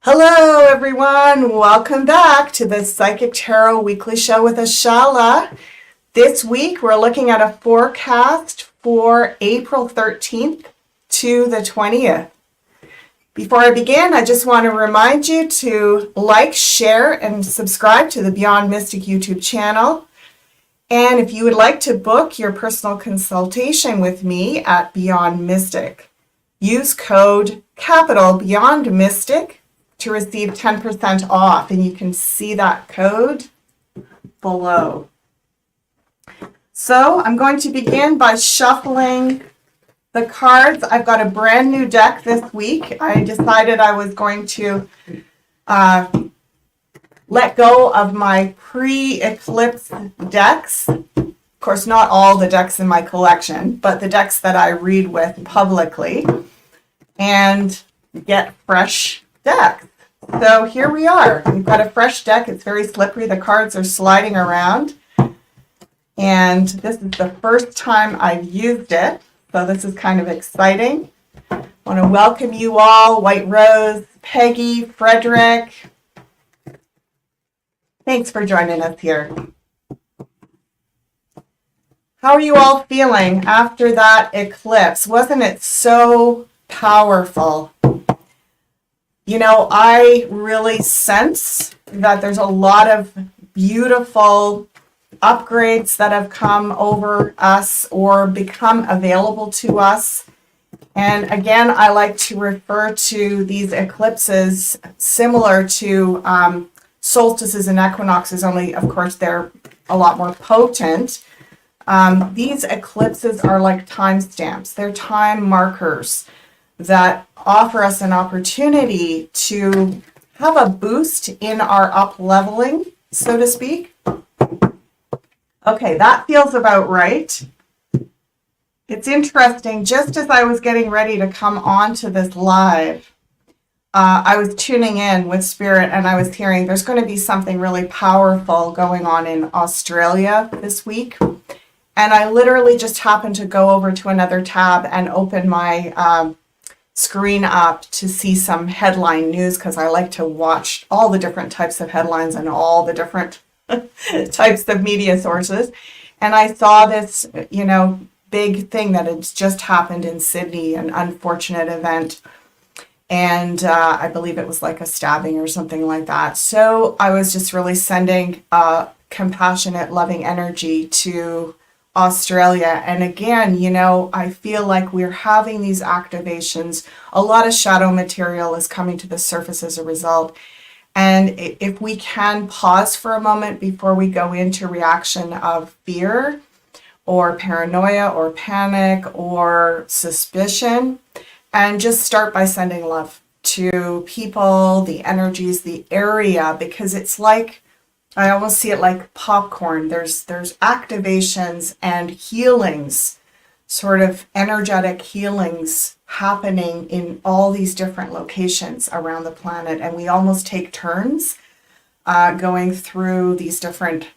Hello, everyone. Welcome back to the Psychic Tarot Weekly Show with ASHALA. This week, we're looking at a forecast for April 13th to the 20th. Before I begin, I just want to remind you to like, share, and subscribe to the Beyond Mystic YouTube channel. And if you would like to book your personal consultation with me at Beyond Mystic, use code capital Beyond Mystic to receive 10% off, and you can see that code below. So I'm going to begin by shuffling the cards. I've got a brand new deck this week. I decided I was going to let go of my pre-eclipse decks. Of course, not all the decks in my collection, but the decks that I read with publicly, and get fresh decks. So here we are. We've got a fresh deck. It's very slippery. The cards are sliding around. And this is the first time I've used it. So this is kind of exciting. I want to welcome you all. White Rose, Peggy, Frederick. Thanks for joining us here. How are you all feeling after that eclipse? Wasn't it so powerful? You know, I really sense that there's a lot of beautiful upgrades that have come over us or become available to us. And again, I like to refer to these eclipses similar to solstices and equinoxes, only of course they're a lot more potent. These eclipses are like timestamps. They're time markers that offer us an opportunity to have a boost in our up-leveling, so to speak. Okay, that feels about right. It's interesting, just as I was getting ready to come on to this live, I was tuning in with Spirit and I was hearing there's going to be something really powerful going on in Australia this week. And I literally just happened to go over to another tab and open my screen up to see some headline news, because I like to watch all the different types of headlines and all the different types of media sources. And I saw this, big thing that had just happened in Sydney, an unfortunate event. And I believe it was like a stabbing or something like that. So I was just really sending compassionate, loving energy to Australia. And again, I feel like we're having these activations. A lot of shadow material is coming to the surface as a result. And if we can pause for a moment before we go into reaction of fear or paranoia or panic or suspicion, and just start by sending love to people, the energies, the area, because it's like, I almost see it like popcorn. There's activations and healings, sort of energetic healings happening in all these different locations around the planet. And we almost take turns going through these different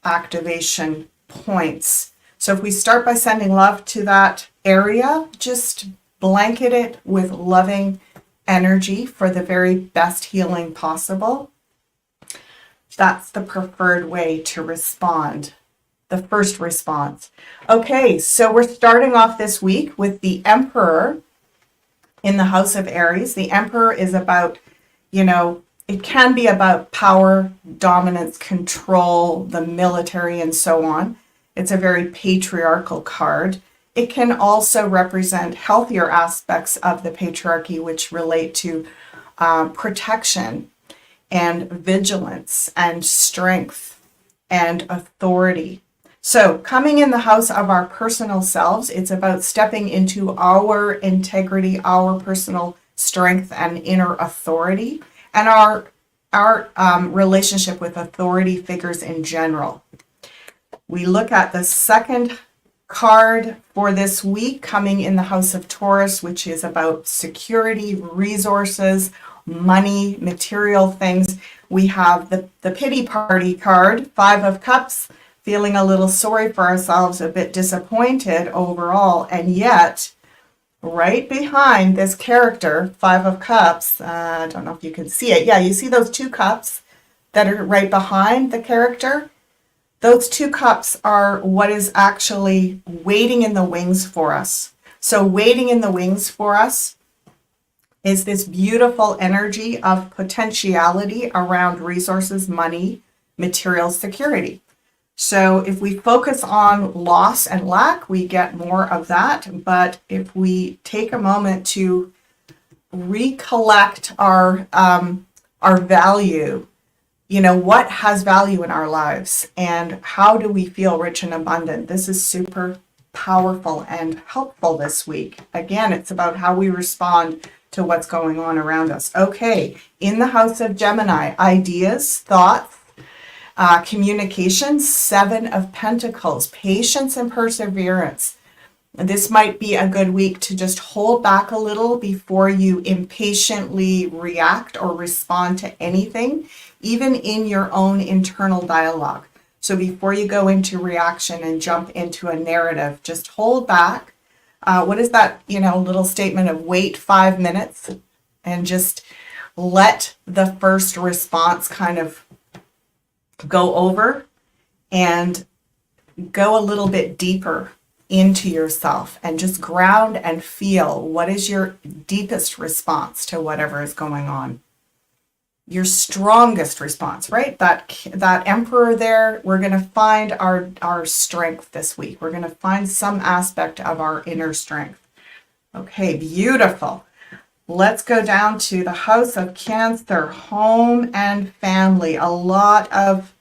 activation points. So if we start by sending love to that area, just blanket it with loving energy for the very best healing possible. That's the preferred way to respond, the first response. Okay, so we're starting off this week with the Emperor in the House of Aries. The Emperor is about, it can be about power, dominance, control, the military, and so on. It's a very patriarchal card. It can also represent healthier aspects of the patriarchy, which relate to protection and vigilance and strength and authority. So coming in the house of our personal selves, it's about stepping into our integrity, our personal strength and inner authority, and our relationship with authority figures in general. We look at the second card for this week, coming in the House of Taurus, which is about security, resources, money, material things. We have the pity party card, 5 of Cups, feeling a little sorry for ourselves, a bit disappointed overall, and yet right behind this character, Five of Cups. I don't know if you can see it. Yeah, you see those two cups that are right behind the character? Those two cups are what is actually waiting in the wings for us. So waiting in the wings for us is this beautiful energy of potentiality around resources, money, material security. So if we focus on loss and lack, we get more of that. But if we take a moment to recollect our value, you know, what has value in our lives and how do we feel rich and abundant? This is super powerful and helpful this week. Again, it's about how we respond to what's going on around us. Okay, in the house of Gemini, ideas, thoughts, communication, Seven of Pentacles, patience and perseverance. This might be a good week to just hold back a little before you impatiently react or respond to anything, even in your own internal dialogue. So before you go into reaction and jump into a narrative, just hold back. What is that, you know, little statement of wait 5 minutes and just let the first response kind of go over and go a little bit deeper into yourself and just ground and feel what is your deepest response to whatever is going on. Your strongest response, right? That emperor there, we're going to find our strength this week. We're going to find some aspect of our inner strength. Okay, beautiful. Let's go down to the house of Cancer, home and family. A lot of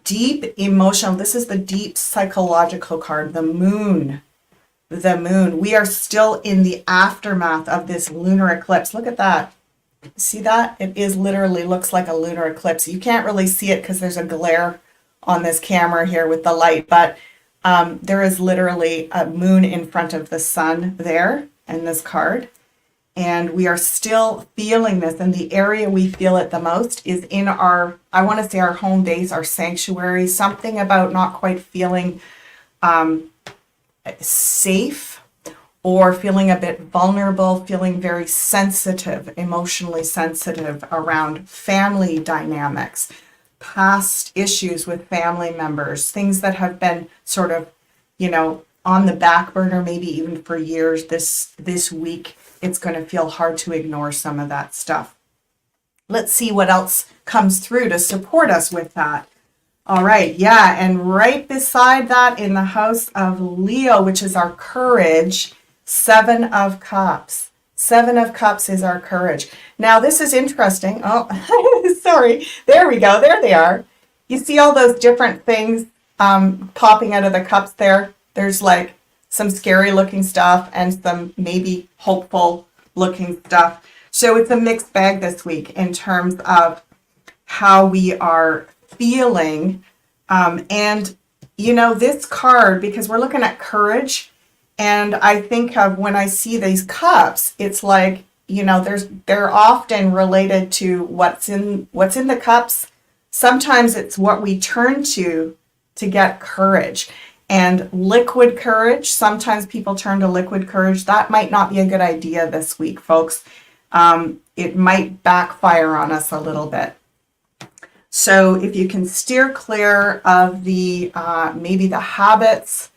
deep emotional. This is the deep psychological card, the moon. The moon. We are still in the aftermath of this lunar eclipse. Look at that. See that? It is literally looks like a lunar eclipse. You can't really see it because there's a glare on this camera here with the light, but there is literally a moon in front of the sun there in this card. And we are still feeling this. And the area we feel it the most is in our, I want to say our home base, our sanctuary, something about not quite feeling safe or feeling a bit vulnerable, feeling very sensitive, emotionally sensitive around family dynamics, past issues with family members, things that have been sort of, you know, on the back burner, maybe even for years. This week, it's going to feel hard to ignore some of that stuff. Let's see what else comes through to support us with that. All right, yeah, and right beside that in the house of Leo, which is our courage, Seven of Cups. Seven of Cups is our courage. Now, this is interesting. Oh, sorry. There we go. There they are. You see all those different things popping out of the cups there? There's like some scary looking stuff and some maybe hopeful looking stuff. So it's a mixed bag this week in terms of how we are feeling. And, you know, this card, because we're looking at courage, and I think of when I see these cups, it's like, you know, they're often related to what's in the cups. Sometimes it's what we turn to get courage. And liquid courage, sometimes people turn to liquid courage. That might not be a good idea this week, folks. It might backfire on us a little bit. So if you can steer clear of the maybe the habits,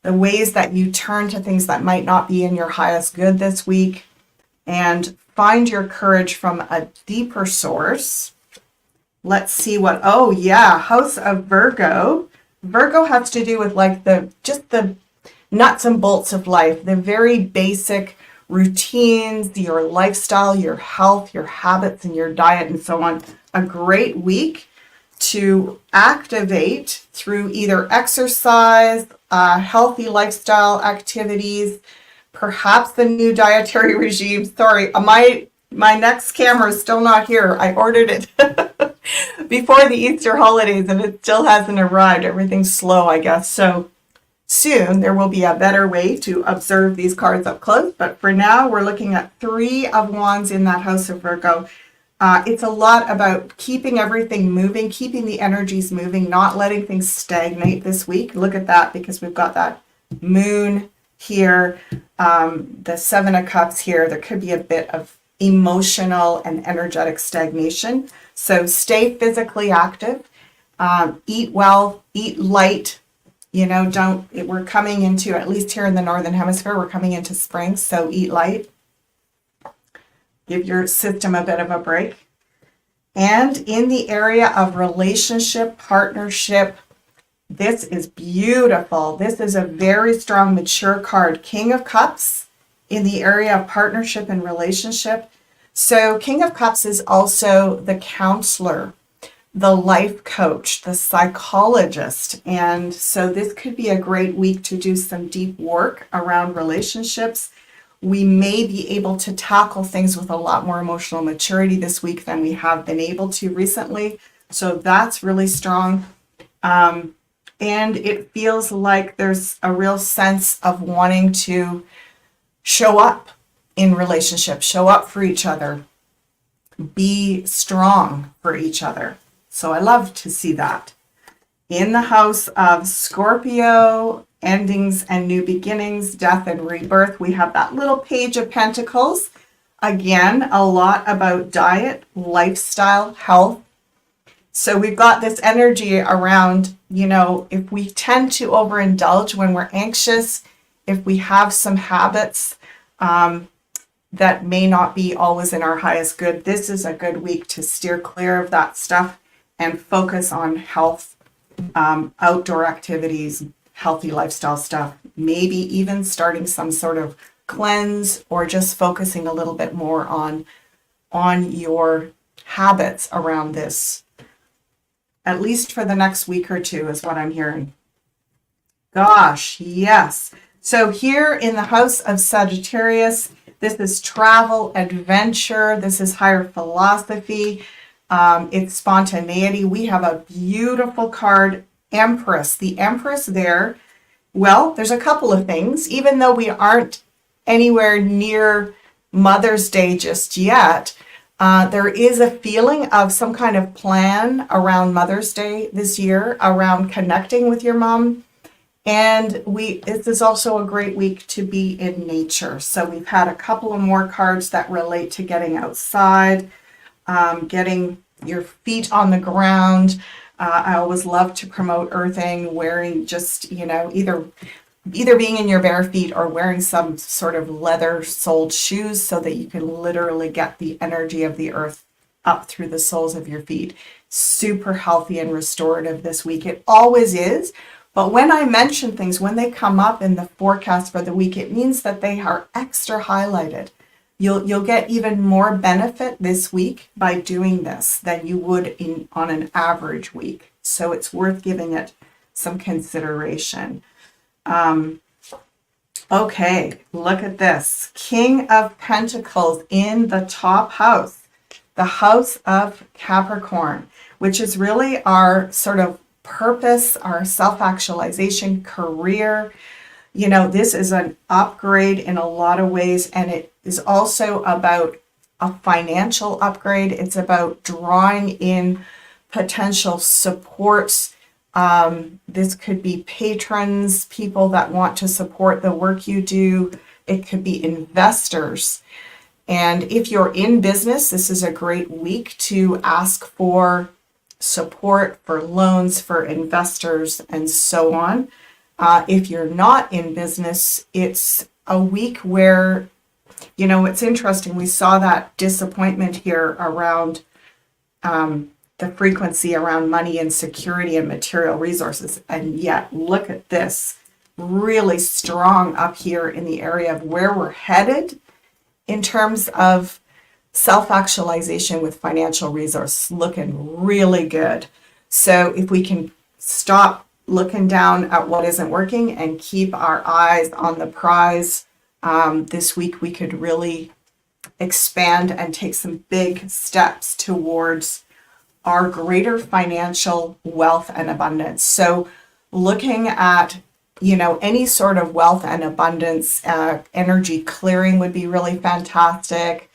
the ways that you turn to things that might not be in your highest good this week, and find your courage from a deeper source. Let's see what, oh yeah, house of Virgo. Virgo has to do with like the nuts and bolts of life, the very basic routines, your lifestyle, your health, your habits, and your diet, and so on. A great week to activate through either exercise, healthy lifestyle activities, perhaps the new dietary regime. Sorry, my next camera is still not here. I ordered it before the Easter holidays and it still hasn't arrived. Everything's slow, I guess. So soon there will be a better way to observe these cards up close. But for now, we're looking at Three of Wands in that house of Virgo. It's a lot about keeping everything moving, keeping the energies moving, not letting things stagnate this week. Look at that, because we've got that moon here, the Seven of Cups here, there could be a bit of emotional and energetic stagnation. So stay physically active, eat well, eat light. You know, we're coming into, at least here in the Northern Hemisphere, we're coming into spring, so eat light. Give your system a bit of a break. And in the area of relationship, partnership, this is beautiful. This is a very strong, mature card. King of Cups in the area of partnership and relationship. So King of Cups is also the counselor, the life coach, the psychologist. And so this could be a great week to do some deep work around relationships. We may be able to tackle things with a lot more emotional maturity this week than we have been able to recently. So that's really strong. And it feels like there's a real sense of wanting to show up in relationships, show up for each other, be strong for each other. So I love to see that. In the house of Scorpio, endings and new beginnings, death and rebirth, we have that little Page of Pentacles. Again, a lot about diet, lifestyle, health. So we've got this energy around, you know, if we tend to overindulge when we're anxious, if we have some habits that may not be always in our highest good, this is a good week to steer clear of that stuff and focus on health, outdoor activities, healthy lifestyle stuff, maybe even starting some sort of cleanse or just focusing a little bit more on your habits around this, at least for the next week or two is what I'm hearing. Gosh, yes. So here in the house of Sagittarius, this is travel, adventure. This is higher philosophy. It's spontaneity. We have a beautiful card, Empress. The Empress there, well, there's a couple of things. Even though we aren't anywhere near Mother's Day just yet, there is a feeling of some kind of plan around Mother's Day this year, around connecting with your mom. And this is also a great week to be in nature. So we've had a couple of more cards that relate to getting outside, getting your feet on the ground. I always love to promote earthing, wearing just, you know, either being in your bare feet or wearing some sort of leather-soled shoes so that you can literally get the energy of the earth up through the soles of your feet. Super healthy and restorative this week. It always is. But when I mention things, when they come up in the forecast for the week, it means that they are extra highlighted. You'll get even more benefit this week by doing this than you would on an average week. So it's worth giving it some consideration. Okay, look at this. King of Pentacles in the top house, the house of Capricorn, which is really our sort of purpose, our self-actualization, career. You know, this is an upgrade in a lot of ways, and it is also about a financial upgrade. It's about drawing in potential supports. This could be patrons, people that want to support the work you do. It could be investors. And if you're in business, this is a great week to ask for support, for loans, for investors, and so on. If you're not in business, it's a week where, you know, it's interesting. We saw that disappointment here around the frequency around money and security and material resources. And yet, look at this, really strong up here in the area of where we're headed in terms of self-actualization with financial resources, looking really good. So if we can stop looking down at what isn't working and keep our eyes on the prize, this week we could really expand and take some big steps towards our greater financial wealth and abundance. So looking at, you know, any sort of wealth and abundance, energy clearing would be really fantastic.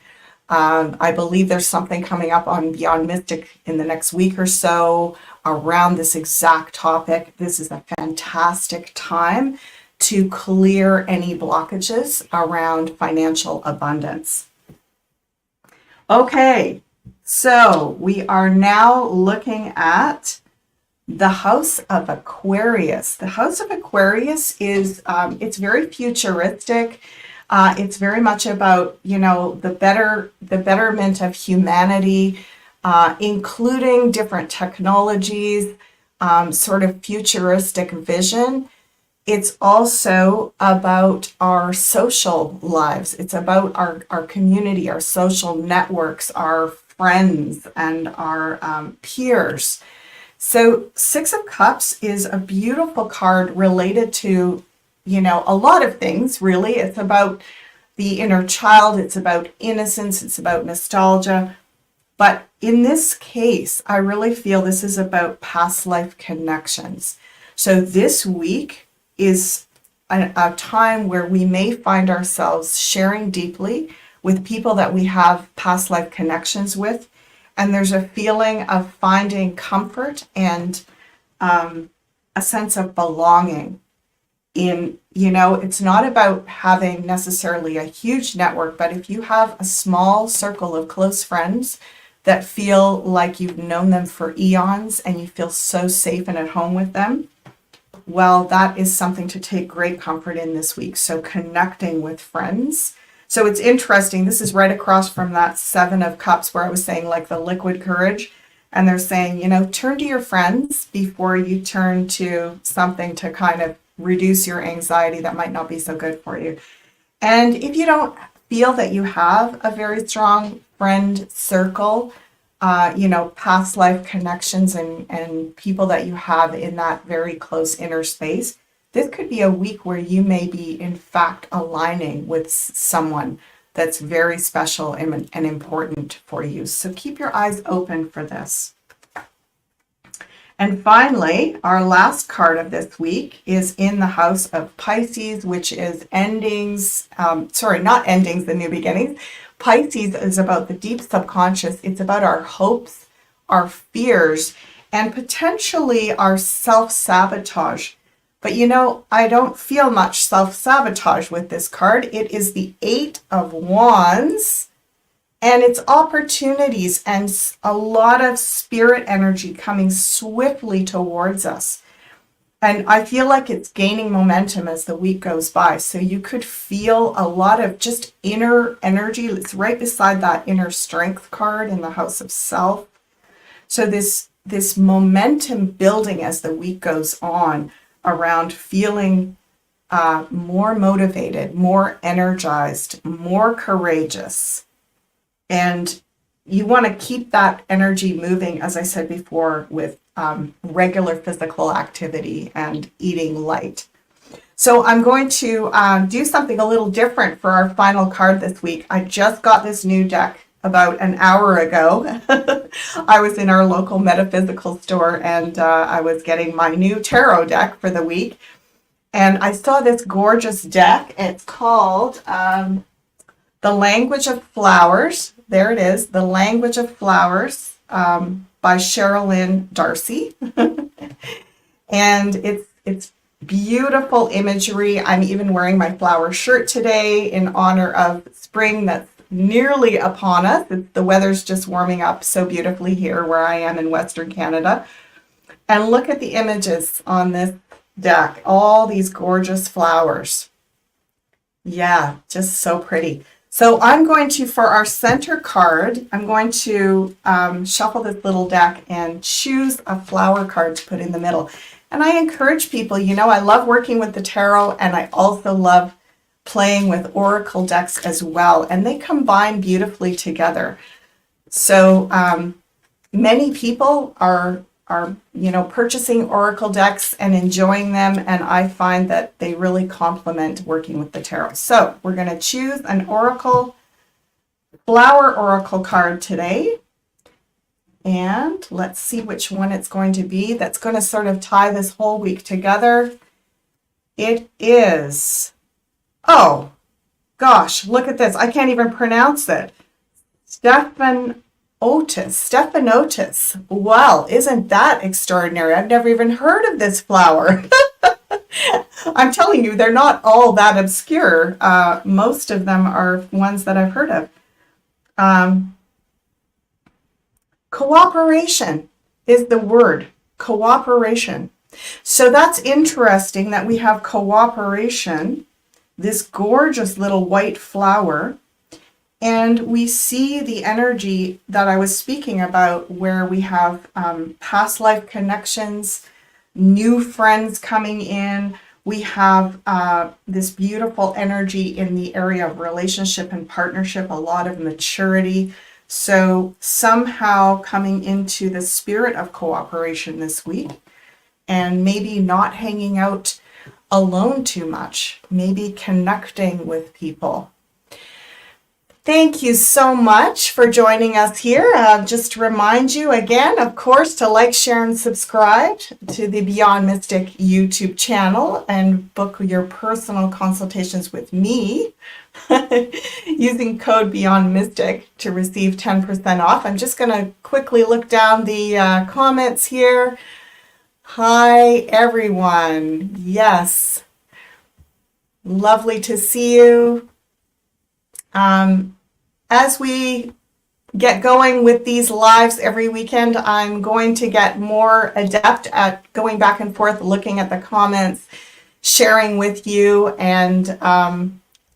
I believe there's something coming up on Beyond Mystic in the next week or so around this exact topic. This is a fantastic time to clear any blockages around financial abundance. Okay, so we are now looking at the House of Aquarius. The House of Aquarius is, it's very futuristic. It's very much about, the betterment of humanity, including different technologies, sort of futuristic vision. It's also about our social lives. It's about our community, our social networks, our friends, and our peers. So Six of Cups is a beautiful card related to, a lot of things, really. It's about the inner child. It's about innocence. It's about nostalgia. But in this case, I really feel this is about past life connections. So this week is a time where we may find ourselves sharing deeply with people that we have past life connections with. And there's a feeling of finding comfort and a sense of belonging in, it's not about having necessarily a huge network, but if you have a small circle of close friends that feel like you've known them for eons and you feel so safe and at home with them, well, that is something to take great comfort in this week. So connecting with friends. So it's interesting. This is right across from that Seven of Cups where I was saying like the liquid courage. And they're saying, turn to your friends before you turn to something to kind of reduce your anxiety that might not be so good for you. And if you don't feel that you have a very strong friend circle, past life connections and people that you have in that very close inner space, this could be a week where you may be, in fact, aligning with someone that's very special and important for you. So keep your eyes open for this. And finally, our last card of this week is in the House of Pisces, which is endings. Not endings, the new beginnings. Pisces is about the deep subconscious. It's about our hopes, our fears, and potentially our self-sabotage. But I don't feel much self-sabotage with this card. It is the Eight of Wands, and it's opportunities and a lot of spirit energy coming swiftly towards us. And I feel like it's gaining momentum as the week goes by. So you could feel a lot of just inner energy. It's right beside that inner strength card in the House of Self. So this momentum building as the week goes on around feeling more motivated, more energized, more courageous. And you want to keep that energy moving, as I said before, with regular physical activity and eating light. So I'm going to do something a little different for our final card this week. I just got this new deck about an hour ago. I was in our local metaphysical store and I was getting my new tarot deck for the week. And I saw this gorgeous deck. It's called The Language of Flowers. There it is, The Language of Flowers by Sherilyn Darcy. And it's beautiful imagery. I'm even wearing my flower shirt today in honor of spring that's nearly upon us. The weather's just warming up so beautifully here where I am in Western Canada. And look at the images on this deck. All these gorgeous flowers. Yeah, just so pretty. So I'm going to, for our center card, I'm going to shuffle this little deck and choose a flower card to put in the middle. And I encourage people, I love working with the tarot and I also love playing with oracle decks as well. And they combine beautifully together. So many people are purchasing oracle decks and enjoying them. And I find that they really complement working with the tarot. So we're going to choose an flower oracle card today. And let's see which one it's going to be. That's going to sort of tie this whole week together. It is, oh gosh, look at this. I can't even pronounce it. Stefan Stephanotis. Well, isn't that extraordinary? I've never even heard of this flower. I'm telling you, they're not all that obscure. Most of them are ones that I've heard of. Cooperation is the word. Cooperation. So that's interesting that we have cooperation, this gorgeous little white flower, and we see the energy that I was speaking about where we have past life connections, new friends coming in. We have this beautiful energy in the area of relationship and partnership, a lot of maturity. So somehow coming into the spirit of cooperation this week, and maybe not hanging out alone too much, maybe connecting with people. Thank you so much for joining us here. Just to remind you again, of course, to like, share, and subscribe to the Beyond Mystic YouTube channel and book your personal consultations with me using code Beyond Mystic to receive 10% off. I'm just going to quickly look down the comments here. Hi, everyone. Yes. Lovely to see you. As we get going with these lives every weekend, I'm going to get more adept at going back and forth, looking at the comments, sharing with you, and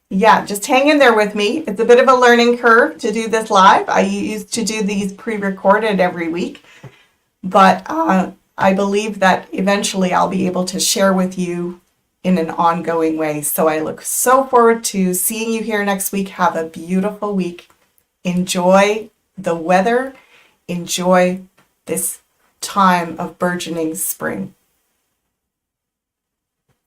yeah, just hang in there with me. It's a bit of a learning curve to do this live. I used to do these pre-recorded every week, but I believe that eventually I'll be able to share with you in an ongoing way. So I look so forward to seeing you here next week. Have a beautiful week. Enjoy the weather. Enjoy this time of burgeoning spring.